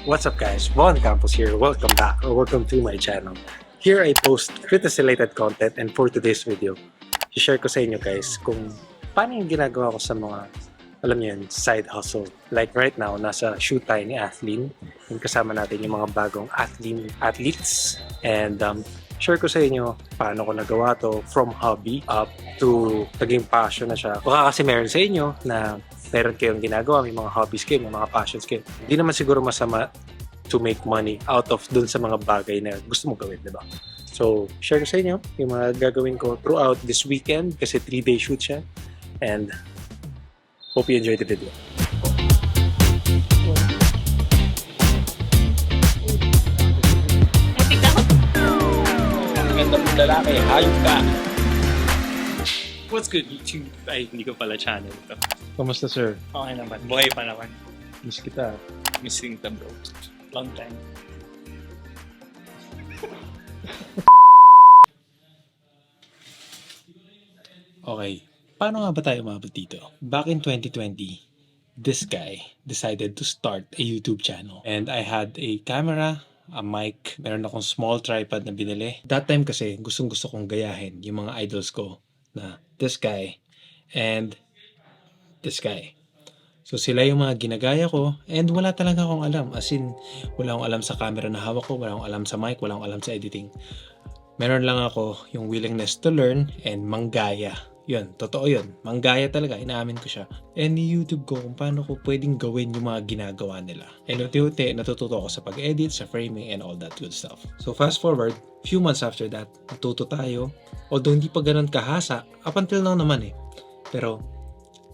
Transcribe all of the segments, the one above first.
What's up guys, Von Campos here, welcome back or welcome to my channel. Here I post fitness-related content and for today's video, i-share ko sa inyo guys kung paano yung ginagawa ko sa mga, alam niyo yun, side hustle. Like right now, nasa shoot tayo ni Athleen, yung kasama natin yung mga bagong athletes and share ko sa inyo paano ko nagawa to from hobby up to naging passion na siya. Baka kasi meron sa inyo na meron kayong ginagawa, may mga hobbies kayo, may mga passions kayo. Hindi naman siguro masama to make money out of dun sa mga bagay na gusto mong gawin, di ba? So, share ko sa inyo yung mga gagawin ko throughout this weekend kasi 3-day shoot siya. And hope you enjoy the video. Ganda mong lalaki, hayop ka. What's good, YouTube? Ay, hindi ko pala channel ito. Kamusta, sir? Okay naman, buhay pa naman. Miss kita. Missing the bro. Long time. Okay, paano nga ba tayo umabot dito? Back in 2020, this guy decided to start a YouTube channel. And I had a camera, a mic, meron akong small tripod na binili. That time kasi, gustong-gusto kong gayahin yung mga idols ko na this guy and this guy. So sila yung mga ginagaya ko and wala talaga akong alam. As in, wala akong alam sa camera na hawak ko, wala akong alam sa mic, wala akong alam sa editing. Meron lang ako yung willingness to learn and manggaya. Yun, totoo yun. Manggaya talaga, inaamin ko siya. And YouTube ko kung paano ko pwedeng gawin yung mga ginagawa nila. And unti-unti, natututo ako sa pag-edit, sa framing, and all that good stuff. So fast forward, few months after that, natuto tayo. Although hindi pa ganun kahasa, up until now naman eh. Pero,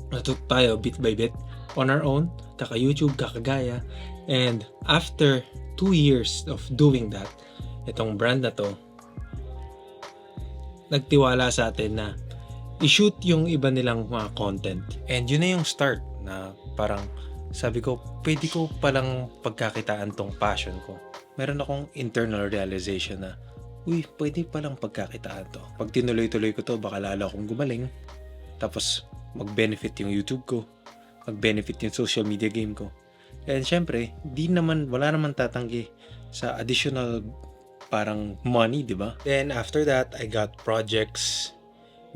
natuto tayo bit by bit, on our own, kaka-YouTube, kakagaya. And after 2 years of doing that, itong brand na to, nagtiwala sa atin na i-shoot yung iba nilang mga content. And yun na yung start na parang sabi ko, pwede ko palang pagkakitaan tong passion ko. Meron akong internal realization na, uy, pwede palang pagkakitaan to. Pag tinuloy-tuloy ko to, baka lalo akong gumaling. Tapos, mag-benefit yung YouTube ko. Mag-benefit yung social media game ko. And syempre, wala naman tatanggi sa additional parang money, di ba? Then after that, I got projects.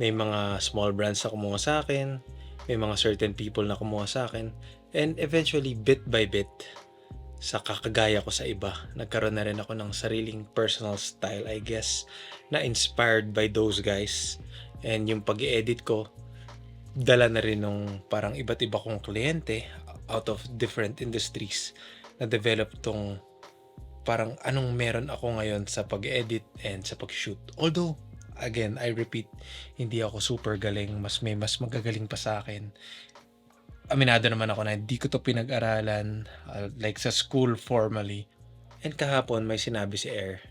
May mga small brands na kumuha sa akin. May mga certain people na kumuha sa akin. And eventually, bit by bit, sa kakagaya ko sa iba, nagkaroon na rin ako ng sariling personal style, I guess, na inspired by those guys. And yung pag-edit ko, dala na rin ng parang iba't iba kong kliyente out of different industries na develop tong parang anong meron ako ngayon sa pag-edit and sa pag-shoot. Although, again, I repeat, hindi ako super galing. Mas magagaling pa sa akin. Aminado naman ako na hindi ko to pinag-aralan like sa school formally. And kahapon may sinabi si Air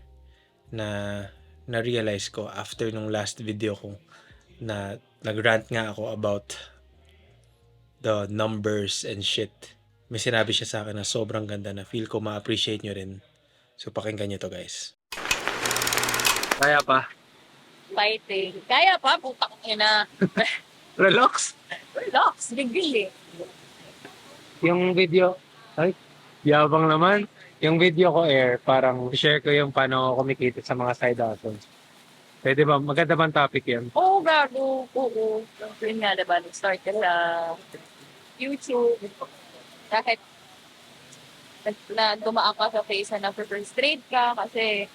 na na-realize ko after nung last video ko na nag-rant nga ako about the numbers and shit. May sinabi siya sa akin na sobrang ganda na feel ko ma-appreciate nyo rin. So pakinggan nyo to guys. Kaya pa. Fighting. Kaya pa, putang ina. Relax. Relax, bigil eh. Yung video, ay, yabang naman. Yung video ko, Air, parang share ko yung paano ako kumikita sa mga side hustles. Pwede ba? Maganda bang topic yan? Oo, gago. Oo. Yun nga, diba? Nag-start ka sa YouTube. Kahit na dumaan ka sa phase na frustrate ka kasi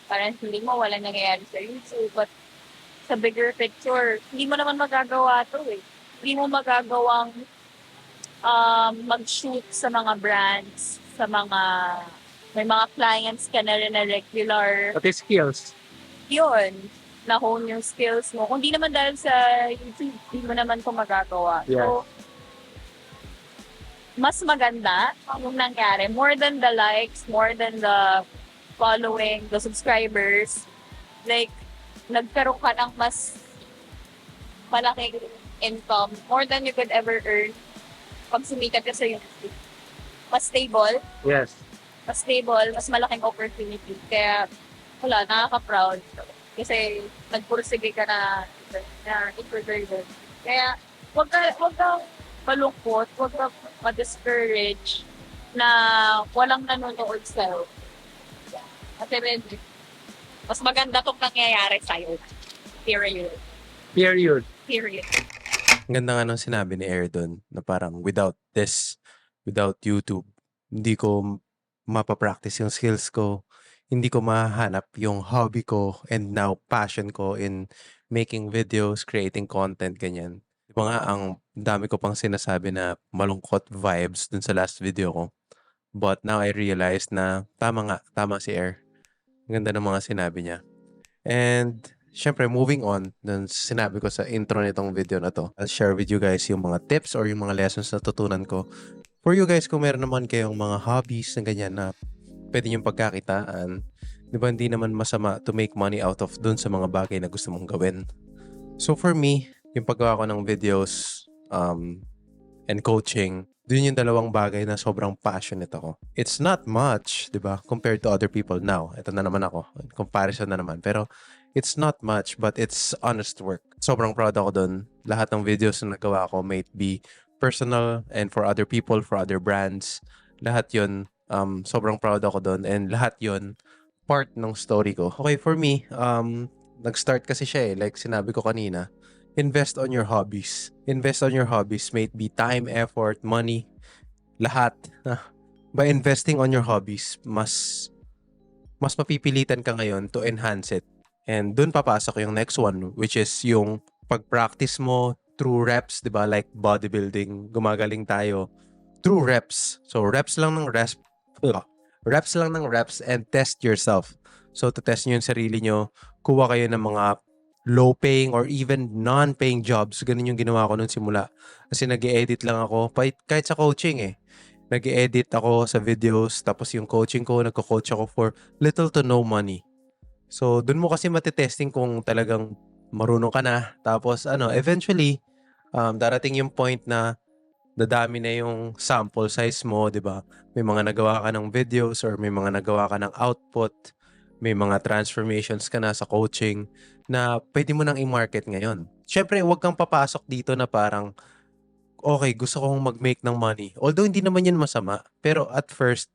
parang hindi mo walang nangyayari sa YouTube. But sa bigger picture, hindi mo naman magagawa to eh. Hindi mo magagawang mag-shoot sa mga brands, sa mga may mga clients ka na rin na regular. Pati skills. Yun, na-hone yung skills mo. Kung di naman dahil sa YouTube, hindi mo naman ito magagawa. Yeah. So, mas maganda yung nangyari. More than the likes, more than the following, the subscribers. Like, nagkaroon ka ng mas malaking income. More than you could ever earn pag sumikat ka sa YouTube. Mas stable. Yes. Mas stable, mas malaking opportunity. Kaya, wala, nakaka-proud. Kasi, nagpursige ka na introvert. Kaya, wag kang malungkot, wag kang ma-discourage. na walang nanonood sa'yo. Kasi mas maganda tong nangyayari sa'yo. Period. Period. Period. Ang ganda nga nung sinabi ni Air dun na parang without YouTube, hindi ko mapapractice yung skills ko, hindi ko mahanap yung hobby ko and now passion ko in making videos, creating content, ganyan. Di ba nga, ang dami ko pang sinasabi na malungkot vibes dun sa last video ko. But now I realized na tama si Air. Ang ganda ng mga sinabi niya. And syempre, moving on, dun sa sinabi ko sa intro nitong video na to, I'll share with you guys yung mga tips or yung mga lessons na tutunan ko. For you guys, kung meron naman kayong mga hobbies na ganyan na pwede niyong pagkakitaan, di ba hindi naman masama to make money out of dun sa mga bagay na gusto mong gawin. So for me, yung paggawa ko ng videos and coaching, dun yung dalawang bagay na sobrang passionate ako. It's not much, di ba, compared to other people now. Ito na naman ako, comparison na naman. Pero it's not much, but it's honest work. Sobrang proud ako dun. Lahat ng videos na nagawa ko, may it be personal and for other people, for other brands, lahat yun, sobrang proud ako dun. And lahat yun, part ng story ko. Okay, for me, nag-start kasi siya like sinabi ko kanina, invest on your hobbies. Invest on your hobbies, may it be time, effort, money, lahat. By investing on your hobbies, mas mapipilitan ka ngayon to enhance it. And dun papasok yung next one, which is yung pag-practice mo through reps, di ba? Like bodybuilding, gumagaling tayo through reps. So reps lang ng reps and test yourself. So to test nyo yung sarili nyo, kuha kayo ng mga low-paying or even non-paying jobs. Ganun yung ginawa ko nung simula. Kasi nag-edit lang ako, kahit sa coaching nag-edit ako sa videos, tapos yung coaching ko, nagko-coach ako for little to no money. So, dun mo kasi matitesting kung talagang marunong ka na. Tapos, eventually, darating yung point na dadami na yung sample size mo, di ba? May mga nagawa ka ng videos or may mga nagawa ka ng output, may mga transformations ka na sa coaching na pwede mo nang i-market ngayon. Siyempre, huwag kang papasok dito na parang, okay, gusto kong mag-make ng money. Although, hindi naman yun masama. Pero at first,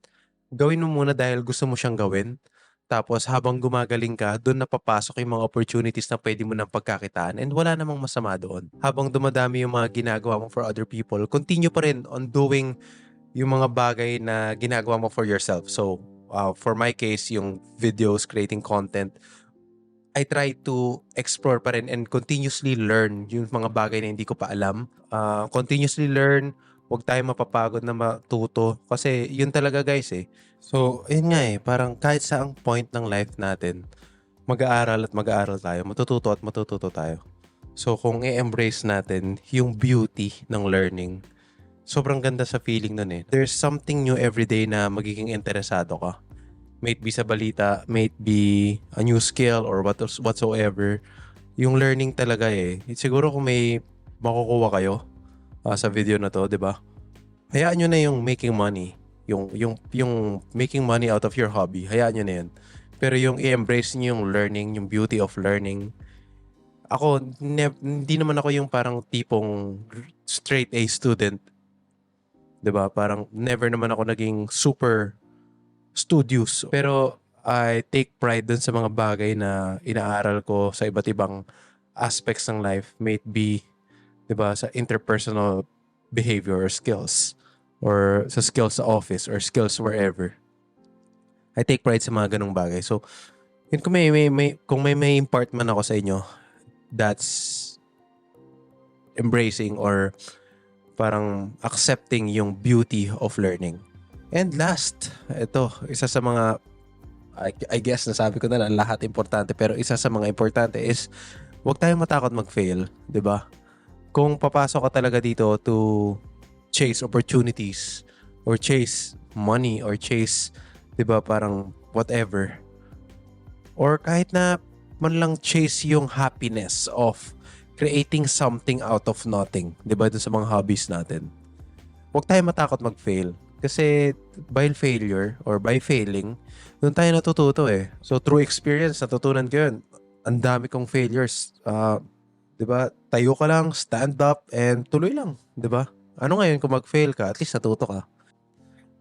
gawin mo muna dahil gusto mo siyang gawin. Tapos habang gumagaling ka, doon napapasok yung mga opportunities na pwede mo nang pagkakitaan and wala namang masama doon. Habang dumadami yung mga ginagawa mo for other people, continue pa rin on doing yung mga bagay na ginagawa mo for yourself. So, for my case, yung videos, creating content, I try to explore pa rin and continuously learn yung mga bagay na hindi ko pa alam. Continuously learn, huwag tayo mapapagod na matuto. Kasi yun talaga guys So, yun nga parang kahit saang point ng life natin, mag-aaral at mag-aaral tayo, matututo at matututo tayo. So, kung i-embrace natin yung beauty ng learning, sobrang ganda sa feeling nun There's something new everyday na magiging interesado ka. May it be sa balita, may it be a new skill or whatsoever. Yung learning talaga Siguro kung may makukuha kayo sa video na to, di ba? Hayaan nyo na yung making money. Yung making money out of your hobby. Hayaan nyo na yun. Pero yung i-embrace nyo yung learning, yung beauty of learning. Ako, hindi naman ako yung parang tipong straight A student. Diba? Parang never naman ako naging super studious. Pero I take pride dun sa mga bagay na inaaral ko sa iba't ibang aspects ng life. May it be, diba, sa interpersonal behavior or skills. Or sa skills sa office or skills wherever. I take pride sa mga ganong bagay. So, yun kung may impart man ako sa inyo, that's embracing or parang accepting yung beauty of learning. And last, ito, isa sa mga, I guess nasabi ko na lang lahat importante, pero isa sa mga importante is, huwag tayong matakot mag-fail, di ba? Kung papasok ka talaga dito to chase opportunities or chase money or chase, di ba, parang whatever. Or kahit na man lang chase yung happiness of creating something out of nothing, di ba, dun sa mga hobbies natin. Huwag tayo matakot mag-fail. Kasi by failure or by failing, doon tayo natututo So through experience, natutunan ko yun. Ang dami kong failures. Di ba? Tayo ka lang, stand up, and tuloy lang. Di ba? Ano ngayon kung mag-fail ka? At least natuto ka.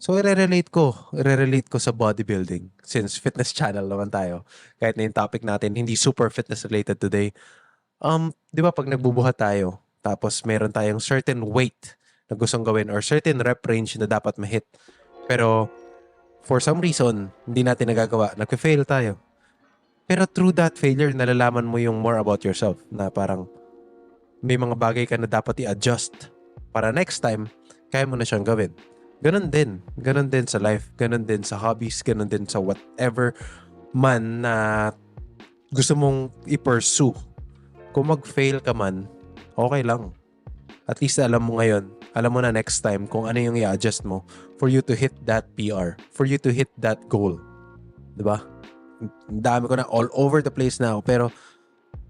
So, i-relate ko sa bodybuilding since fitness channel naman tayo. Kahit na yung topic natin, hindi super fitness related today. Di ba pag nagbubuhat tayo, tapos meron tayong certain weight na gustong gawin or certain rep range na dapat ma-hit. Pero, for some reason, hindi natin nagagawa. Nag-fail tayo. Pero through that failure, nalalaman mo yung more about yourself na parang may mga bagay ka na dapat i-adjust para next time, kaya mo na siyang gawin. Ganon din. Ganon din sa life. Ganon din sa hobbies. Ganon din sa whatever man na gusto mong i-pursue. Kung mag-fail ka man, okay lang. At least alam mo ngayon, alam mo na next time kung ano yung i-adjust mo for you to hit that PR, for you to hit that goal. Diba? Ang dami ko na all over the place na ako, pero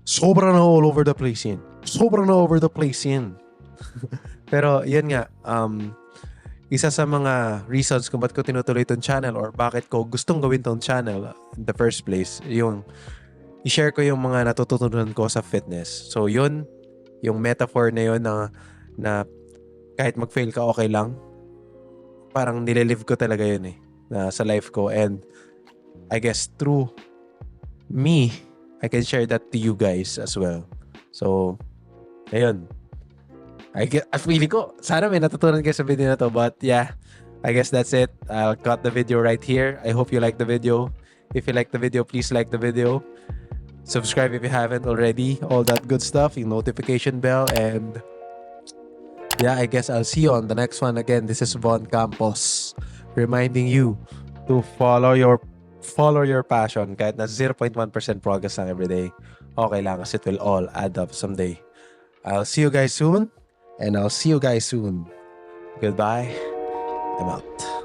sobra na all over the place yan. Sobra na over the place yan. Pero yan nga, isa sa mga reasons kung ba't ko tinutuloy itong channel or bakit ko gustong gawin itong channel in the first place, yung i-share ko yung mga natututunan ko sa fitness. So yun, yung metaphor na yun na kahit mag-fail ka, okay lang. Parang nililive ko talaga yun na sa life ko. And I guess through me, I can share that to you guys as well. So, ayun. Feeling ko, sana may natutunan kayo sa video na to. But yeah, I guess that's it. I'll cut the video right here. I hope you like the video. If you like the video, please like the video. Subscribe if you haven't already. All that good stuff. Yung notification bell. And yeah, I guess I'll see you on the next one. Again, this is Von Campos reminding you to follow your passion. Kahit na 0.1% progress lang every day. Okay lang kasi it will all add up someday. I'll see you guys soon. And I'll see you guys soon. Goodbye. I'm out.